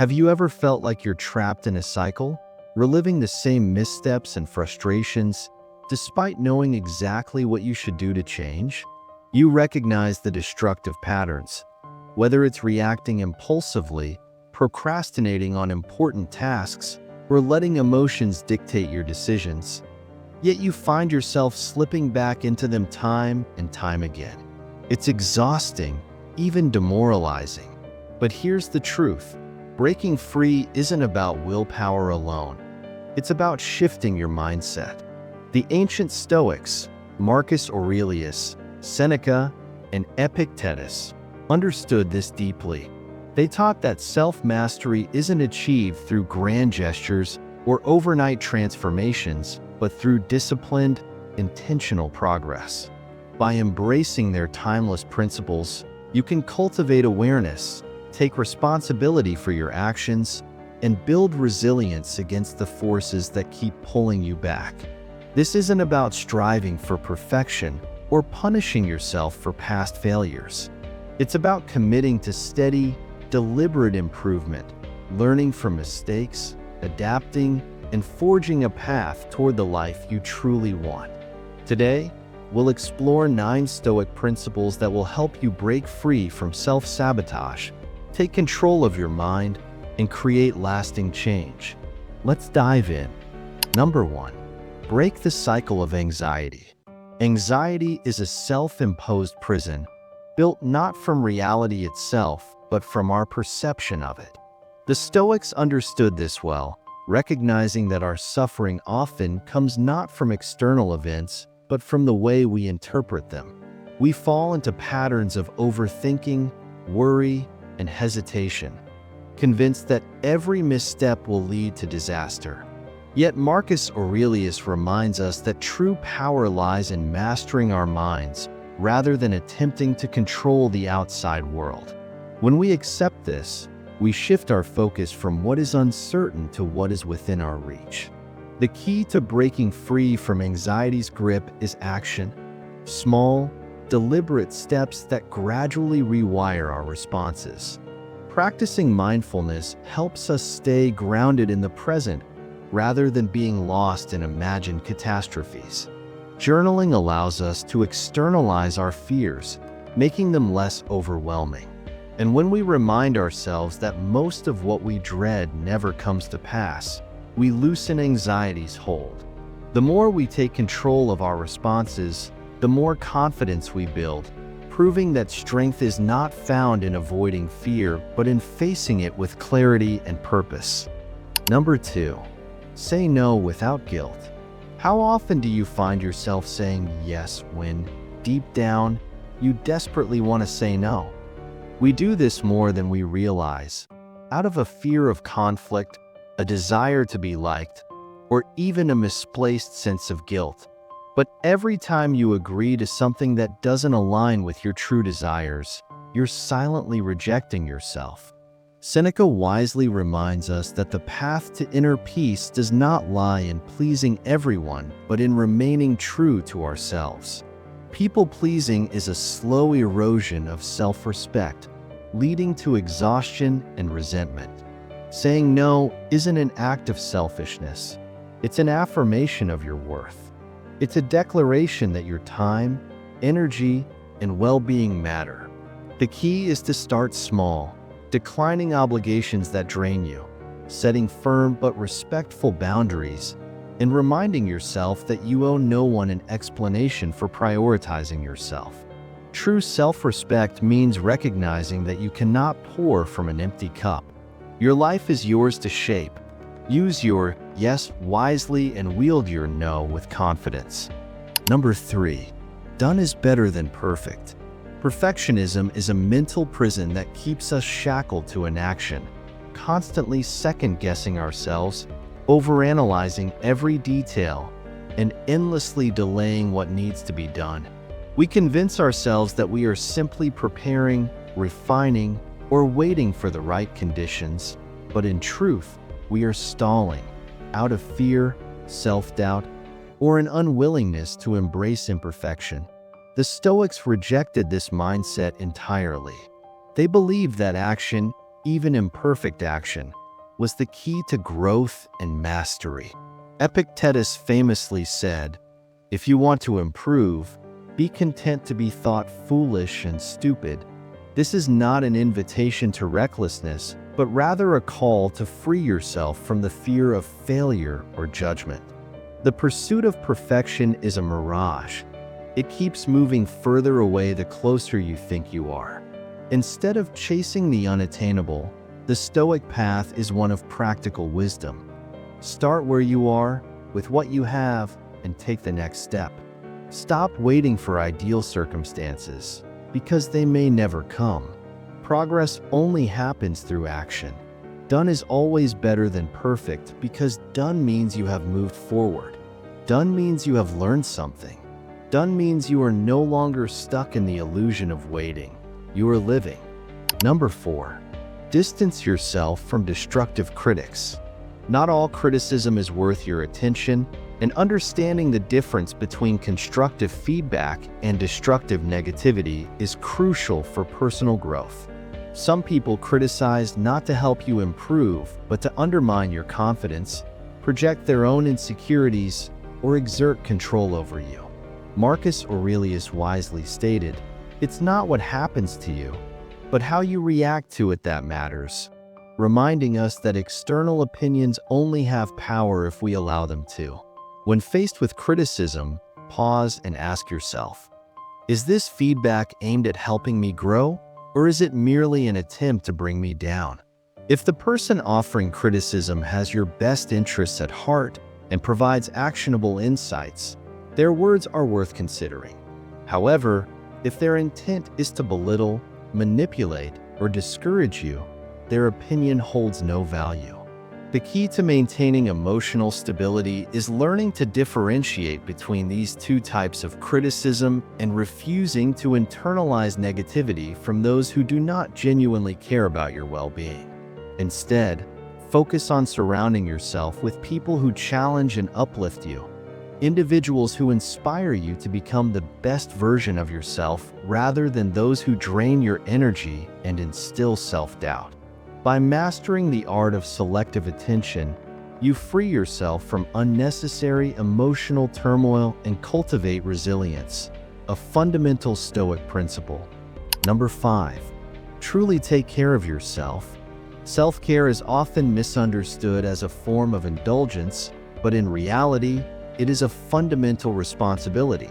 Have you ever felt like you're trapped in a cycle, reliving the same missteps and frustrations, despite knowing exactly what you should do to change? You recognize the destructive patterns, whether it's reacting impulsively, procrastinating on important tasks, or letting emotions dictate your decisions. Yet you find yourself slipping back into them time and time again. It's exhausting, even demoralizing. But here's the truth. Breaking free isn't about willpower alone. It's about shifting your mindset. The ancient Stoics, Marcus Aurelius, Seneca, and Epictetus, understood this deeply. They taught that self-mastery isn't achieved through grand gestures or overnight transformations, but through disciplined, intentional progress. By embracing their timeless principles, you can cultivate awareness, take responsibility for your actions, and build resilience against the forces that keep pulling you back. This isn't about striving for perfection or punishing yourself for past failures. It's about committing to steady, deliberate improvement, learning from mistakes, adapting, and forging a path toward the life you truly want. Today, we'll explore 9 Stoic principles that will help you break free from self-sabotage, take control of your mind, and create lasting change. Let's dive in. Number 1. Break the cycle of anxiety. Anxiety is a self-imposed prison, built not from reality itself, but from our perception of it. The Stoics understood this well, recognizing that our suffering often comes not from external events, but from the way we interpret them. We fall into patterns of overthinking, worry, and hesitation, convinced that every misstep will lead to disaster. Yet Marcus Aurelius reminds us that true power lies in mastering our minds rather than attempting to control the outside world. When we accept this, we shift our focus from what is uncertain to what is within our reach. The key to breaking free from anxiety's grip is action. Small, deliberate steps that gradually rewire our responses. Practicing mindfulness helps us stay grounded in the present rather than being lost in imagined catastrophes. Journaling allows us to externalize our fears, making them less overwhelming. And when we remind ourselves that most of what we dread never comes to pass, we loosen anxiety's hold. The more we take control of our responses, the more confidence we build, proving that strength is not found in avoiding fear, but in facing it with clarity and purpose. Number 2. Say no without guilt. How often do you find yourself saying yes when, deep down, you desperately want to say no? We do this more than we realize, out of a fear of conflict, a desire to be liked, or even a misplaced sense of guilt. But every time you agree to something that doesn't align with your true desires, you're silently rejecting yourself. Seneca wisely reminds us that the path to inner peace does not lie in pleasing everyone, but in remaining true to ourselves. People-pleasing is a slow erosion of self-respect, leading to exhaustion and resentment. Saying no isn't an act of selfishness. It's an affirmation of your worth. It's a declaration that your time, energy, and well-being matter. The key is to start small, declining obligations that drain you, setting firm but respectful boundaries, and reminding yourself that you owe no one an explanation for prioritizing yourself. True self-respect means recognizing that you cannot pour from an empty cup. Your life is yours to shape. Use your yes wisely and wield your no with confidence. Number 3. Done is better than perfect. Perfectionism is a mental prison that keeps us shackled to inaction, constantly second-guessing ourselves, overanalyzing every detail, and endlessly delaying what needs to be done. We convince ourselves that we are simply preparing, refining, or waiting for the right conditions, but in truth, we are stalling, out of fear, self-doubt, or an unwillingness to embrace imperfection. The Stoics rejected this mindset entirely. They believed that action, even imperfect action, was the key to growth and mastery. Epictetus famously said, "If you want to improve, be content to be thought foolish and stupid." This is not an invitation to recklessness, but rather a call to free yourself from the fear of failure or judgment. The pursuit of perfection is a mirage. It keeps moving further away the closer you think you are. Instead of chasing the unattainable, the Stoic path is one of practical wisdom. Start where you are, with what you have, and take the next step. Stop waiting for ideal circumstances, because they may never come. Progress only happens through action. Done is always better than perfect, because done means you have moved forward. Done means you have learned something. Done means you are no longer stuck in the illusion of waiting. You are living. Number 4. Distance yourself from destructive critics. Not all criticism is worth your attention, and understanding the difference between constructive feedback and destructive negativity is crucial for personal growth. Some people criticize not to help you improve, but to undermine your confidence, project their own insecurities, or exert control over you. Marcus Aurelius wisely stated, "It's not what happens to you, but how you react to it that matters," reminding us that external opinions only have power if we allow them to. When faced with criticism, pause and ask yourself, is this feedback aimed at helping me grow, or is it merely an attempt to bring me down? If the person offering criticism has your best interests at heart and provides actionable insights, their words are worth considering. However, if their intent is to belittle, manipulate, or discourage you, their opinion holds no value. The key to maintaining emotional stability is learning to differentiate between these two types of criticism and refusing to internalize negativity from those who do not genuinely care about your well-being. Instead, focus on surrounding yourself with people who challenge and uplift you, individuals who inspire you to become the best version of yourself rather than those who drain your energy and instill self-doubt. By mastering the art of selective attention, you free yourself from unnecessary emotional turmoil and cultivate resilience, a fundamental Stoic principle. Number 5. Truly take care of yourself. Self-care is often misunderstood as a form of indulgence, but in reality, it is a fundamental responsibility,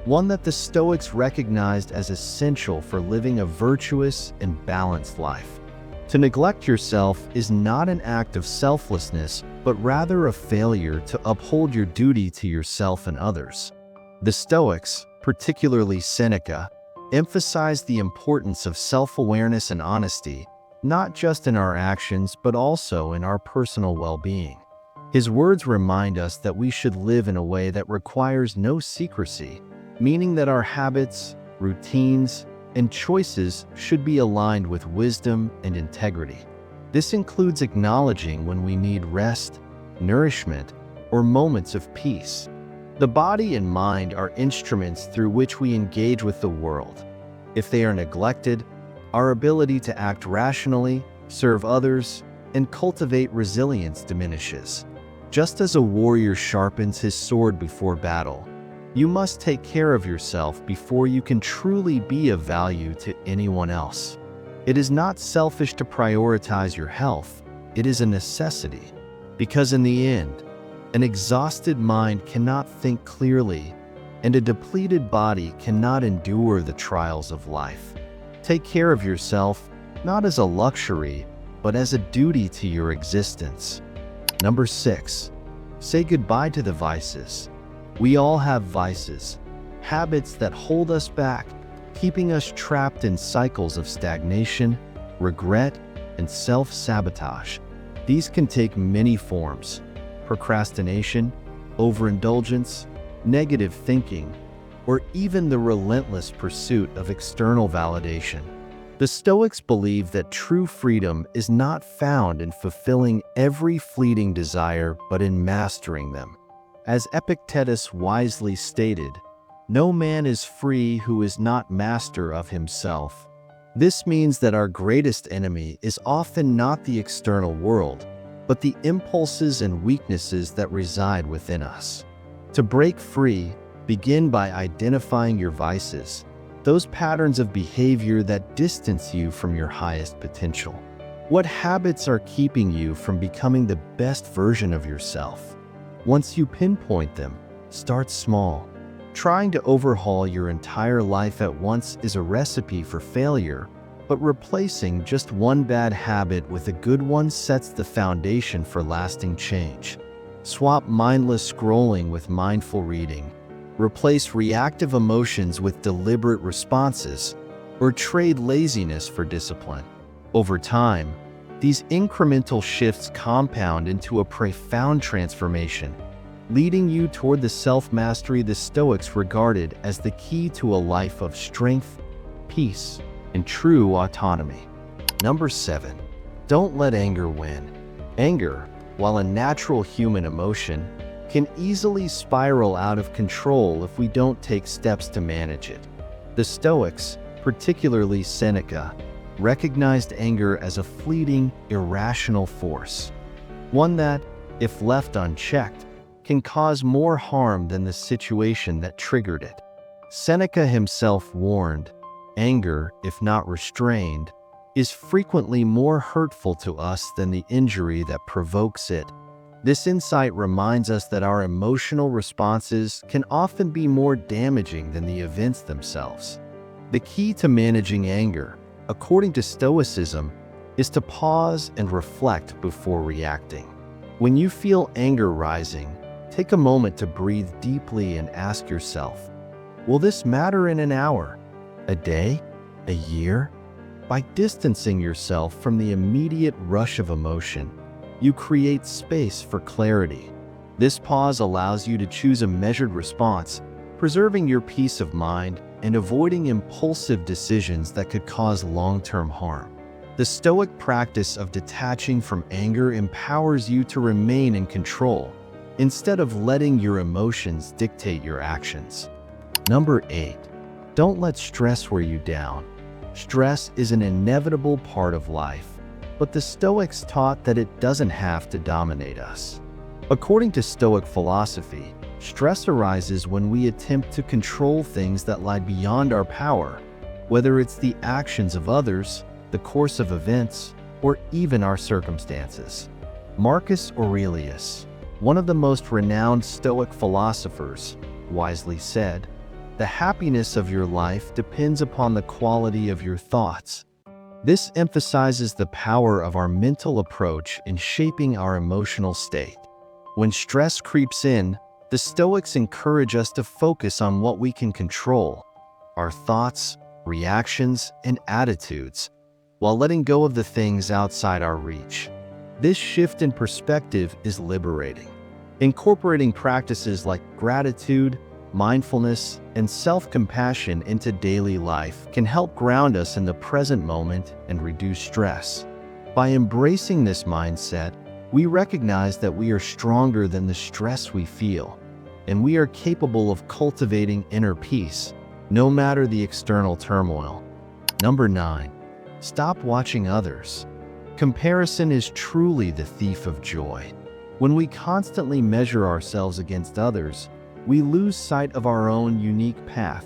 one that the Stoics recognized as essential for living a virtuous and balanced life. To neglect yourself is not an act of selflessness, but rather a failure to uphold your duty to yourself and others. The Stoics, particularly Seneca, emphasized the importance of self-awareness and honesty, not just in our actions, but also in our personal well-being. His words remind us that we should live in a way that requires no secrecy, meaning that our habits, routines, and choices should be aligned with wisdom and integrity. This includes acknowledging when we need rest, nourishment, or moments of peace. The body and mind are instruments through which we engage with the world. If they are neglected, our ability to act rationally, serve others, and cultivate resilience diminishes. Just as a warrior sharpens his sword before battle, you must take care of yourself before you can truly be of value to anyone else. It is not selfish to prioritize your health, it is a necessity. Because in the end, an exhausted mind cannot think clearly, and a depleted body cannot endure the trials of life. Take care of yourself, not as a luxury, but as a duty to your existence. Number 6. Say goodbye to the vices. We all have vices, habits that hold us back, keeping us trapped in cycles of stagnation, regret, and self-sabotage. These can take many forms: procrastination, overindulgence, negative thinking, or even the relentless pursuit of external validation. The Stoics believe that true freedom is not found in fulfilling every fleeting desire, but in mastering them. As Epictetus wisely stated, "No man is free who is not master of himself." This means that our greatest enemy is often not the external world, but the impulses and weaknesses that reside within us. To break free, begin by identifying your vices, those patterns of behavior that distance you from your highest potential. What habits are keeping you from becoming the best version of yourself? Once you pinpoint them, start small. Trying to overhaul your entire life at once is a recipe for failure, but replacing just one bad habit with a good one sets the foundation for lasting change. Swap mindless scrolling with mindful reading. Replace reactive emotions with deliberate responses, or trade laziness for discipline. Over time, these incremental shifts compound into a profound transformation, leading you toward the self-mastery the Stoics regarded as the key to a life of strength, peace, and true autonomy. Number 7. Don't let anger win. Anger, while a natural human emotion, can easily spiral out of control if we don't take steps to manage it. The Stoics, particularly Seneca, recognized anger as a fleeting, irrational force, one that, if left unchecked, can cause more harm than the situation that triggered it. Seneca himself warned, anger, if not restrained, is frequently more hurtful to us than the injury that provokes it. This insight reminds us that our emotional responses can often be more damaging than the events themselves. The key to managing anger, according to Stoicism, is to pause and reflect before reacting. When you feel anger rising, take a moment to breathe deeply and ask yourself, will this matter in an hour, a day, a year? By distancing yourself from the immediate rush of emotion, you create space for clarity. This pause allows you to choose a measured response, preserving your peace of mind and avoiding impulsive decisions that could cause long-term harm. The Stoic practice of detaching from anger empowers you to remain in control, instead of letting your emotions dictate your actions. Number 8. Don't let stress wear you down. Stress is an inevitable part of life, but the Stoics taught that it doesn't have to dominate us. According to Stoic philosophy, stress arises when we attempt to control things that lie beyond our power, whether it's the actions of others, the course of events, or even our circumstances. Marcus Aurelius, one of the most renowned Stoic philosophers, wisely said, "The happiness of your life depends upon the quality of your thoughts." This emphasizes the power of our mental approach in shaping our emotional state. When stress creeps in, the Stoics encourage us to focus on what we can control, our thoughts, reactions, and attitudes, while letting go of the things outside our reach. This shift in perspective is liberating. Incorporating practices like gratitude, mindfulness, and self-compassion into daily life can help ground us in the present moment and reduce stress. By embracing this mindset, we recognize that we are stronger than the stress we feel, and we are capable of cultivating inner peace, no matter the external turmoil. Number 9. Stop watching others. Comparison is truly the thief of joy. When we constantly measure ourselves against others, we lose sight of our own unique path,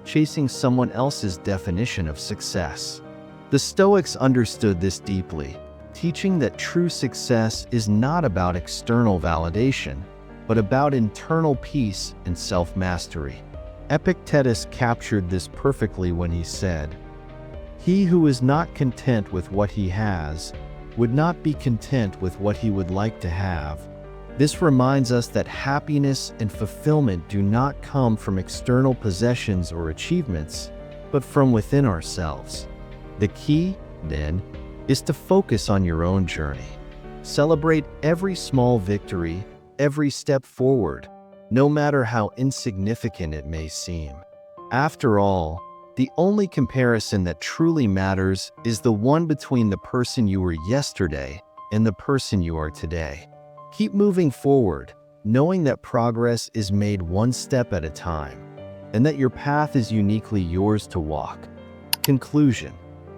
chasing someone else's definition of success. The Stoics understood this deeply, teaching that true success is not about external validation, but about internal peace and self-mastery. Epictetus captured this perfectly when he said, "He who is not content with what he has would not be content with what he would like to have." This reminds us that happiness and fulfillment do not come from external possessions or achievements, but from within ourselves. The key, then, is to focus on your own journey. Celebrate every small victory, every step forward, no matter how insignificant it may seem. After all, the only comparison that truly matters is the one between the person you were yesterday and the person you are today. Keep moving forward, knowing that progress is made one step at a time, and that your path is uniquely yours to walk. Conclusion.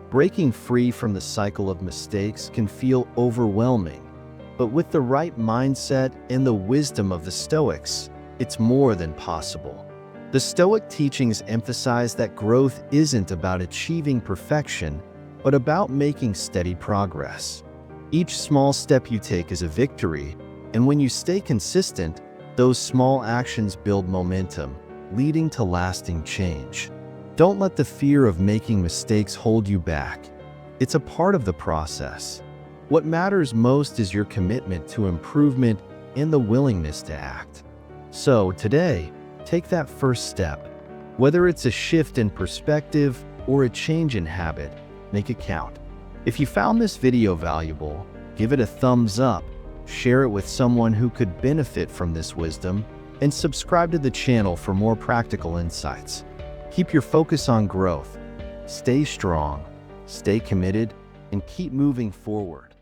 Breaking free from the cycle of mistakes can feel overwhelming, but with the right mindset and the wisdom of the Stoics, it's more than possible. The Stoic teachings emphasize that growth isn't about achieving perfection, but about making steady progress. Each small step you take is a victory, and when you stay consistent, those small actions build momentum, leading to lasting change. Don't let the fear of making mistakes hold you back. It's a part of the process. What matters most is your commitment to improvement and the willingness to act. So today, take that first step. Whether it's a shift in perspective or a change in habit, make it count. If you found this video valuable, give it a thumbs up, share it with someone who could benefit from this wisdom, and subscribe to the channel for more practical insights. Keep your focus on growth. Stay strong, stay committed, and keep moving forward.